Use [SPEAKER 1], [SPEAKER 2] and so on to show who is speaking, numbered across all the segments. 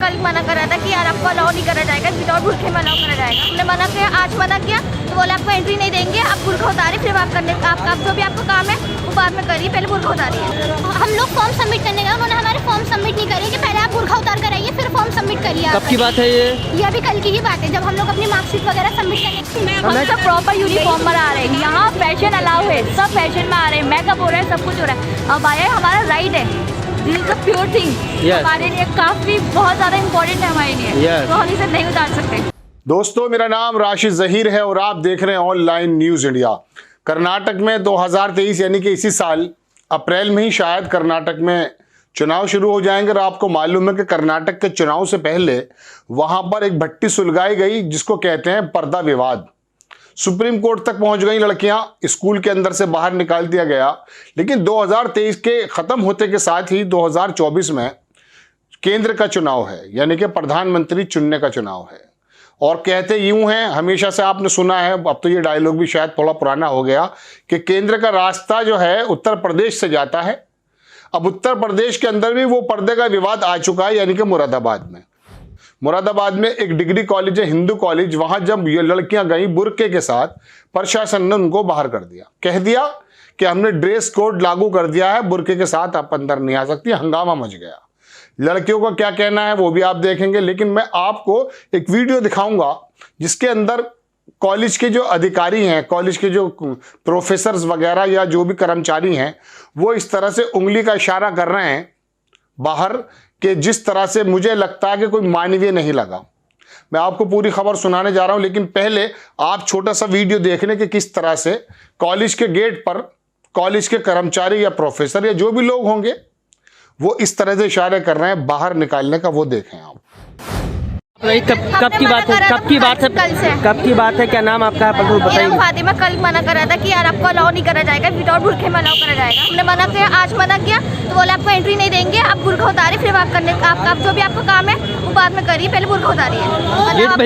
[SPEAKER 1] कल मना करा था कि यार आपको अलाउ नहीं करा जाएगा, विदाउट बुरखे में अलाउ करा जाएगा। हमने मना किया, आज मना किया तो बोले आपको एंट्री नहीं देंगे, आप बुरखा उतारे फिर आप करने आप जो भी आपको काम है वो बाद में करिए, पहले बुरखा उतारिए।
[SPEAKER 2] हम लोग फॉर्म सबमिट करने गए, उन्होंने हमारे फॉर्म सबमिट नहीं करे कि पहले आप बुरखा उतार कर आइए फिर फॉर्म सबमिट करिए।
[SPEAKER 3] कब की बात है ये
[SPEAKER 2] अभी कल की ही बात है, जब हम लोग अपनी मार्कशीट वगैरह सबमिट करने।
[SPEAKER 1] हम सब प्रॉपर यूनिफॉर्म में आ रहे हैं, यहाँ फैशन अलाउ है, सब फैशन में आ रहे हैं, मेकअप हो रहा है, सब कुछ हो रहा है। अब आया हमारा राइट है, this is the pure thing, हमारे लिए काफी बहुत ज्यादा इम्पोर्टेंट है हमारे लिए, तो हम इसे नहीं उतार सकते।
[SPEAKER 4] दोस्तों, मेरा नाम राशिद ज़हीर है और आप देख रहे हैं ऑनलाइन न्यूज़ इंडिया। कर्नाटक में 2023 यानी कि इसी साल अप्रैल में ही शायद कर्नाटक में चुनाव शुरू हो जाएंगे। और आपको मालूम है कि कर्नाटक के चुनाव से पहले वहां पर एक भट्टी सुलगाई गई जिसको कहते हैं पर्दा विवाद। सुप्रीम कोर्ट तक पहुंच गई लड़कियां, स्कूल के अंदर से बाहर निकाल दिया गया। लेकिन 2023 के ख़त्म होते के साथ ही 2024 में केंद्र का चुनाव है, यानी कि प्रधानमंत्री चुनने का चुनाव है। और कहते यूं हैं, हमेशा से आपने सुना है, अब तो ये डायलॉग भी शायद थोड़ा पुराना हो गया, कि केंद्र का रास्ता जो है उत्तर प्रदेश से जाता है। अब उत्तर प्रदेश के अंदर भी वो पर्दे का विवाद आ चुका है, यानी कि मुरादाबाद में एक डिग्री कॉलेज है, हिंदू कॉलेज। वहां जब ये लड़कियां गई बुर्के के साथ, प्रशासन ने उनको बाहर कर दिया, कह दिया कि हमने ड्रेस कोड लागू कर दिया है, बुर्के के साथ आप अंदर नहीं आ सकती। हंगामा मच गया। लड़कियों का क्या कहना है वो भी आप देखेंगे, लेकिन मैं आपको एक वीडियो दिखाऊंगा जिसके अंदर कॉलेज के जो अधिकारी हैं, कॉलेज के जो प्रोफेसर्स वगैरह या जो भी कर्मचारी हैं, वो इस तरह से उंगली का इशारा कर रहे हैं बाहर, कि जिस तरह से मुझे लगता है कि कोई मानवीय नहीं लगा। मैं आपको पूरी खबर सुनाने जा रहा हूं, लेकिन पहले आप छोटा सा वीडियो देख लें कि किस तरह से कॉलेज के गेट पर कॉलेज के कर्मचारी या प्रोफेसर या जो भी लोग होंगे वो इस तरह से इशारे कर रहे हैं बाहर निकालने का। वो देखें आप।
[SPEAKER 3] कब की बात है? कब की बात है?
[SPEAKER 1] कल से।
[SPEAKER 3] कब की बात है? क्या नाम आपका? बताइए।
[SPEAKER 1] फातिमा, कल मना करा था कि यार आपको अलाउ नहीं करा जाएगा, विदाउट बुरखे में अलाउ करा जाएगा। हमने मना किया, आज मना किया तो बोले आपको एंट्री नहीं देंगे, आप बुरखा उतारे फिर आप करने आप जो भी आपको काम है वो बाद में करिए, पहले बुरखा उतारिए।
[SPEAKER 3] गेट पे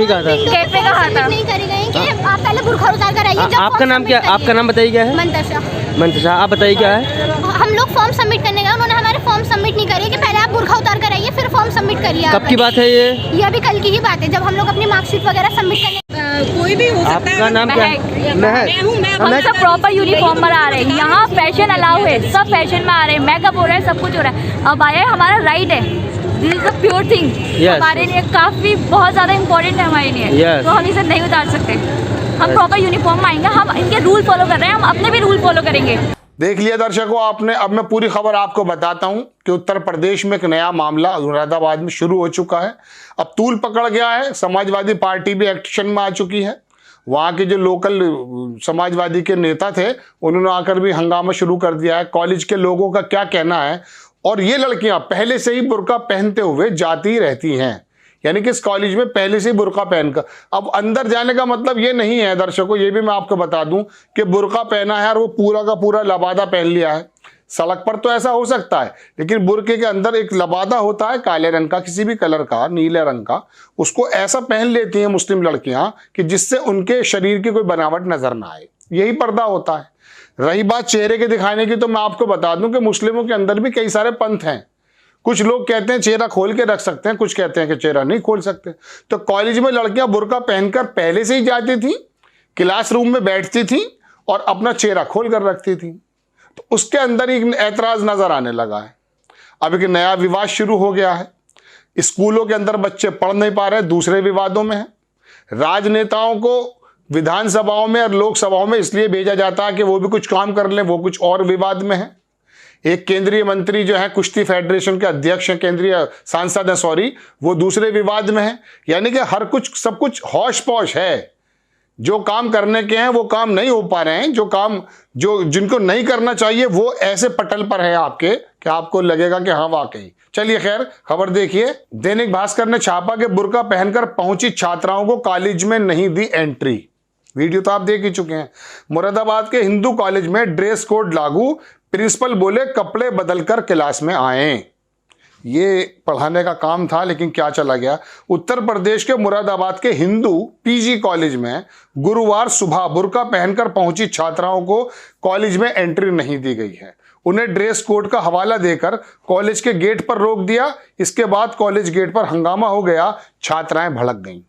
[SPEAKER 3] ही कहा था,
[SPEAKER 1] गेट पे कहा था
[SPEAKER 2] नहीं करी गई कि आप पहले बुरखा उतार कर आइए।
[SPEAKER 3] आपका नाम क्या? आपका नाम बताइए क्या है? मंतशा। आप बताइए क्या है?
[SPEAKER 2] हम लोग फॉर्म सबमिट करने गए, उन्होंने हमारे फॉर्म सबमिट नहीं करे कि पहले आप बुरखा उतार कर आइए फिर फॉर्म सबमिट करिए।
[SPEAKER 3] कब की बात है ये
[SPEAKER 2] अभी कल की ही बात है, जब हम लोग अपनी मार्कशीट वगैरह सबमिट करने।
[SPEAKER 1] कोई भी हो सकता है।
[SPEAKER 3] आपका नाम क्या है?
[SPEAKER 1] हम सब प्रॉपर यूनिफॉर्म में आ रहे हैं, यहाँ फैशन अलाउ है, सब फैशन में आ रहे हैं, मेकअप हो रहा है, सब कुछ हो रहा है। अब आया हमारा राइट है, this is the pure thing, हमारे लिए काफी बहुत ज्यादा इम्पोर्टेंट है हमारे लिए, तो हम इसे नहीं उतार सकते। हम प्रॉपर यूनिफॉर्म में आएंगे, हम इनके रूल फॉलो कर रहे हैं, हम अपने भी रूल फॉलो करेंगे।
[SPEAKER 4] देख लिया दर्शकों आपने। अब मैं पूरी खबर आपको बताता हूं कि उत्तर प्रदेश में एक नया मामला मुरादाबाद में शुरू हो चुका है। अब तूल पकड़ गया है, समाजवादी पार्टी भी एक्शन में आ चुकी है। वहाँ के जो लोकल समाजवादी के नेता थे उन्होंने आकर भी हंगामा शुरू कर दिया है। कॉलेज के लोगों का क्या कहना है, और ये लड़कियां पहले से ही बुर्का पहनते हुए जाती रहती हैं, यानी कि इस कॉलेज में पहले से ही बुर्का पहनकर। अब अंदर जाने का मतलब ये नहीं है दर्शकों, ये भी मैं आपको बता दूं कि बुर्का पहना है और वो पूरा का पूरा लबादा पहन लिया है। सड़क पर तो ऐसा हो सकता है, लेकिन बुर्के के अंदर एक लबादा होता है काले रंग का, किसी भी कलर का, नीले रंग का, उसको ऐसा पहन लेती हैं मुस्लिम लड़कियां कि जिससे उनके शरीर की कोई बनावट नजर ना आए। यही पर्दा होता है। रही बात चेहरे के दिखाने की, तो मैं आपको बता दूं कि मुस्लिमों के अंदर भी कई सारे पंथ हैं। कुछ लोग कहते हैं चेहरा खोल के रख सकते हैं, कुछ कहते हैं कि चेहरा नहीं खोल सकते। तो कॉलेज में लड़कियां बुर्का पहनकर पहले से ही जाती थी, क्लासरूम में बैठती थी और अपना चेहरा खोल कर रखती थी। तो उसके अंदर एक ऐतराज नजर आने लगा है। अब एक नया विवाद शुरू हो गया है। स्कूलों के अंदर बच्चे पढ़ नहीं पा रहे, दूसरे विवादों में है। राजनेताओं को विधानसभाओं में और लोकसभाओं में इसलिए भेजा जाता है कि वो भी कुछ काम कर लें, वो कुछ और विवाद में है। एक केंद्रीय मंत्री जो है, कुश्ती फेडरेशन के अध्यक्ष हैं, केंद्रीय सांसद हैं, सॉरी, वो दूसरे विवाद में है। यानी कि हर कुछ सब कुछ हौश पौश है। जो काम करने के हैं वो काम नहीं हो पा रहे हैं, जो काम जिनको नहीं करना चाहिए वो ऐसे पटल पर है आपके कि आपको लगेगा कि हाँ वाकई। चलिए खैर, खबर देखिए। दैनिक भास्कर ने छापा कि बुर्का पहनकर पहुंची छात्राओं को कॉलेज में नहीं दी एंट्री। वीडियो तो आप देख ही चुके हैं। मुरादाबाद के हिंदू कॉलेज में ड्रेस कोड लागू, प्रिंसिपल बोले कपड़े बदलकर क्लास में आए। ये पढ़ाने का काम था, लेकिन क्या चला गया। उत्तर प्रदेश के मुरादाबाद के हिंदू पीजी कॉलेज में गुरुवार सुबह बुर्का पहनकर पहुंची छात्राओं को कॉलेज में एंट्री नहीं दी गई है। उन्हें ड्रेस कोड का हवाला देकर कॉलेज के गेट पर रोक दिया। इसके बाद कॉलेज गेट पर हंगामा हो गया, छात्राएं भड़क गईं।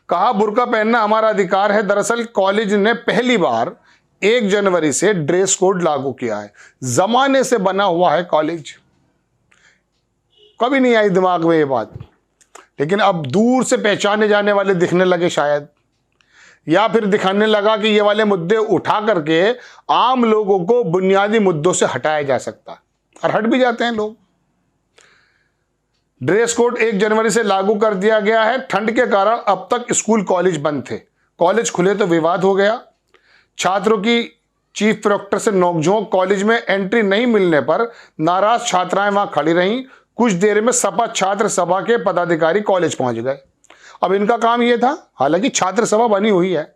[SPEAKER 4] कहा बुर्का पहनना हमारा अधिकार है। दरअसल कॉलेज ने पहली बार 1 जनवरी से ड्रेस कोड लागू किया है। जमाने से बना हुआ है कॉलेज, कभी नहीं आई दिमाग में ये बात, लेकिन अब दूर से पहचाने जाने वाले दिखने लगे शायद, या फिर दिखाने लगा कि ये वाले मुद्दे उठा करके आम लोगों को बुनियादी मुद्दों से हटाया जा सकता है, और हट भी जाते हैं लोग। ड्रेस कोड 1 जनवरी से लागू कर दिया गया है। ठंड के कारण अब तक स्कूल कॉलेज बंद थे। कॉलेज खुले तो विवाद हो गया। छात्रों की चीफ प्रोक्टर से नोकझोंक। कॉलेज में एंट्री नहीं मिलने पर नाराज छात्राएं वहां खड़ी रहीं। कुछ देर में सपा छात्र सभा के पदाधिकारी कॉलेज पहुंच गए। अब इनका काम यह था, हालांकि छात्र सभा बनी हुई है,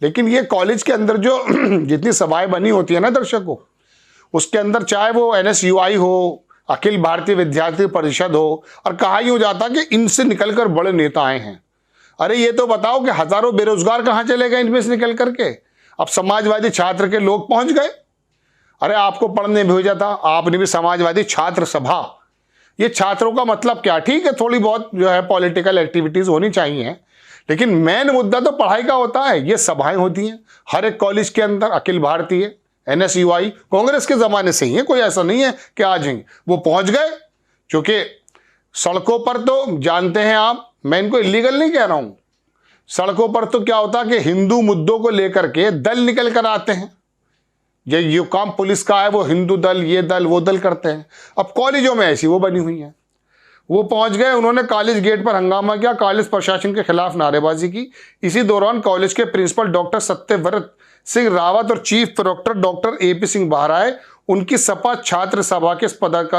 [SPEAKER 4] लेकिन ये कॉलेज के अंदर जो जितनी सभाएं बनी होती है ना दर्शकों, उसके अंदर चाहे वो NSUI हो, अखिल भारतीय विद्यार्थी परिषद हो, और कहा ही हो जाता कि इनसे निकलकर बड़े नेता आए हैं। अरे ये तो बताओ कि हजारों बेरोजगार कहां चले गए इनमें से निकल करके। अब समाजवादी छात्र के लोग पहुंच गए। अरे आपको पढ़ने भेजा था, आपने भी समाजवादी छात्र सभा। ये छात्रों का मतलब क्या? ठीक है, थोड़ी बहुत जो है पॉलिटिकल एक्टिविटीज होनी चाहिए, लेकिन मेन मुद्दा तो पढ़ाई का होता है। ये सभाएं होती हैं हर एक कॉलेज के अंदर। अखिल भारतीय, NSUI कांग्रेस के जमाने से ही है, कोई ऐसा नहीं है कि आज ही वो पहुंच गए। क्योंकि सड़कों पर तो जानते हैं आप, मैं इनको इलीगल नहीं कह रहा हूं, सड़कों पर तो क्या होता है कि हिंदू मुद्दों को लेकर के दल निकल कर आते हैं। ये काम पुलिस का है, वो हिंदू दल, ये दल, वो दल करते हैं। अब कॉलेजों में ऐसी वो बनी हुई है। वो पहुंच गए, उन्होंने कॉलेज गेट पर हंगामा किया, कॉलेज प्रशासन के खिलाफ नारेबाजी की। इसी दौरान कॉलेज के प्रिंसिपल डॉक्टर सत्यव्रत सिंह रावत और chief proctor doctor AP Singh बाहर आए। उनकी सपा छात्र सभा के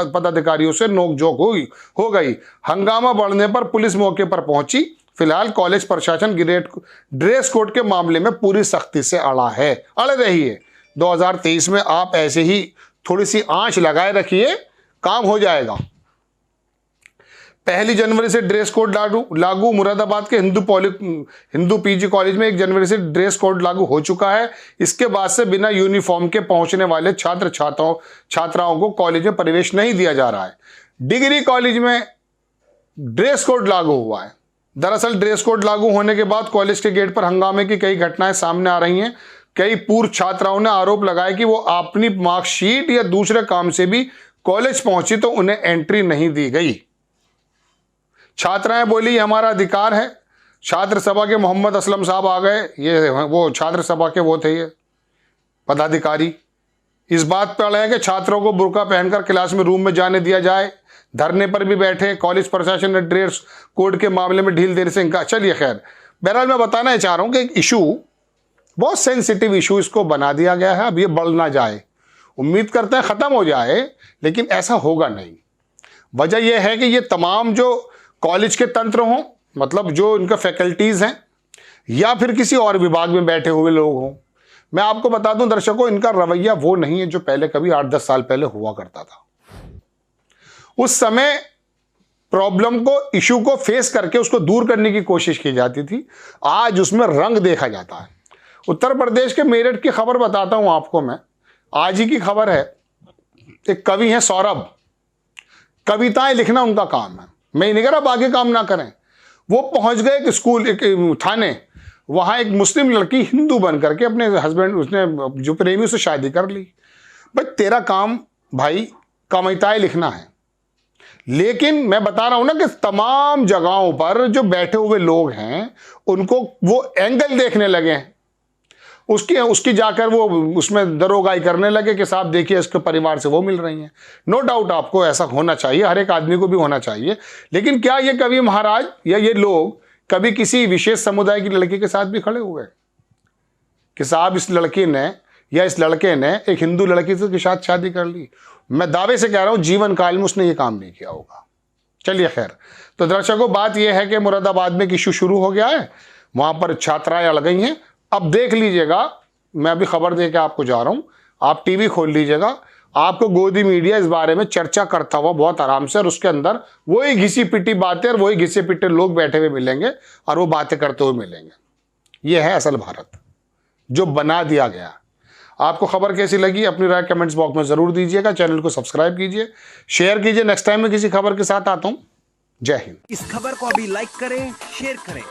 [SPEAKER 4] पदाधिकारियों से नोकझोंक हो गई। हंगामा बढ़ने पर पुलिस मौके पर पहुंची। फिलहाल कॉलेज प्रशासन ड्रेस कोड के मामले में पूरी सख्ती से अड़ रही है। 2023 में आप ऐसे ही थोड़ी सी आंच लगाए रखिए, काम हो जाएगा। 1 जनवरी से ड्रेस कोड लागू। मुरादाबाद के हिंदू PG कॉलेज में 1 जनवरी से ड्रेस कोड लागू हो चुका है। इसके बाद से बिना यूनिफॉर्म के पहुंचने वाले छात्राओं को कॉलेज में प्रवेश नहीं दिया जा रहा है। डिग्री कॉलेज में ड्रेस कोड लागू हुआ है। दरअसल ड्रेस कोड लागू होने के बाद कॉलेज के गेट पर हंगामे की कई घटनाएं सामने आ रही हैं। कई पूर्व छात्राओं ने आरोप लगाया कि वो अपनी मार्कशीट या दूसरे काम से भी कॉलेज पहुंची तो उन्हें एंट्री नहीं दी गई। छात्राएं बोली हमारा अधिकार है। छात्र सभा के मोहम्मद असलम साहब आ गए, ये वो छात्र सभा के वो थे, ये पदाधिकारी। इस बात पर अड़े कि छात्रों को बुर्का पहनकर क्लास में रूम में जाने दिया जाए। धरने पर भी बैठे। कॉलेज प्रशासन ने ड्रेस कोड के मामले में ढील देने से इनका। चलिए खैर, बहरहाल मैं बताना चाह रहा हूं कि एक इशू, बहुत सेंसिटिव इशू इसको बना दिया गया है। अब ये बढ़ ना जाए, उम्मीद करते हैं ख़त्म हो जाए, लेकिन ऐसा होगा नहीं। वजह यह है कि ये तमाम जो कॉलेज के तंत्र हों, मतलब जो इनका फैकल्टीज़ हैं, या फिर किसी और विभाग में बैठे हुए लोग हों, मैं आपको बता दूं दर्शकों, इनका रवैया वो नहीं है जो पहले कभी 8-10 साल पहले हुआ करता था। उस समय प्रॉब्लम को, इशू को फेस करके उसको दूर करने की कोशिश की जाती थी। आज उसमें रंग देखा जाता है। उत्तर प्रदेश के मेरठ की खबर बताता हूं आपको मैं, आज ही की खबर है। एक कवि हैं सौरभ, कविताएं लिखना उनका काम है। मैं नहीं कह रहा आगे काम ना करें। वो पहुंच गए एक स्कूल, एक थाने, वहां एक मुस्लिम लड़की हिंदू बन करके अपने हस्बैंड, उसने जो प्रेमी से शादी कर ली। भाई तेरा काम भाई कविताएं लिखना है, लेकिन मैं बता रहा हूं ना कि तमाम जगहों पर जो बैठे हुए लोग हैं उनको वो एंगल देखने लगे हैं। उसकी जाकर वो उसमें दरोगाई करने लगे कि साहब देखिए इसके परिवार से वो मिल रही हैं। नो डाउट आपको ऐसा होना चाहिए, हर एक आदमी को भी होना चाहिए, लेकिन क्या ये कवि महाराज या ये लोग कभी किसी विशेष समुदाय की लड़की के साथ भी खड़े हुए कि साहब इस लड़की ने या इस लड़के ने एक हिंदू लड़की के साथ शादी कर ली? मैं दावे से कह रहा हूं जीवन काल में उसने ये काम नहीं किया होगा। चलिए खैर, तो दर्शकों बात यह है कि मुरादाबाद में एक इशू शुरू हो गया है, वहां पर छात्राएं अड़ गई हैं। अब देख लीजिएगा, मैं अभी खबर दे के आपको जा रहा हूं, आप टीवी खोल लीजिएगा, आपको गोदी मीडिया इस बारे में चर्चा करता हुआ बहुत आराम से, और उसके अंदर वही घिसी पिटी बातें और वही घिसे पिटे लोग बैठे हुए मिलेंगे और वो बातें करते हुए मिलेंगे। ये है असल भारत जो बना दिया गया। आपको खबर कैसी लगी अपनी राय कमेंट्स बॉक्स में ज़रूर दीजिएगा। चैनल को सब्सक्राइब कीजिए, शेयर कीजिए। नेक्स्ट टाइम में किसी खबर के साथ आता हूँ। जय हिंद।
[SPEAKER 5] इस खबर को अभी लाइक करें, शेयर करें,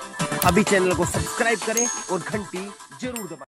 [SPEAKER 5] अभी चैनल को सब्सक्राइब करें और घंटी जरूर दबाएं।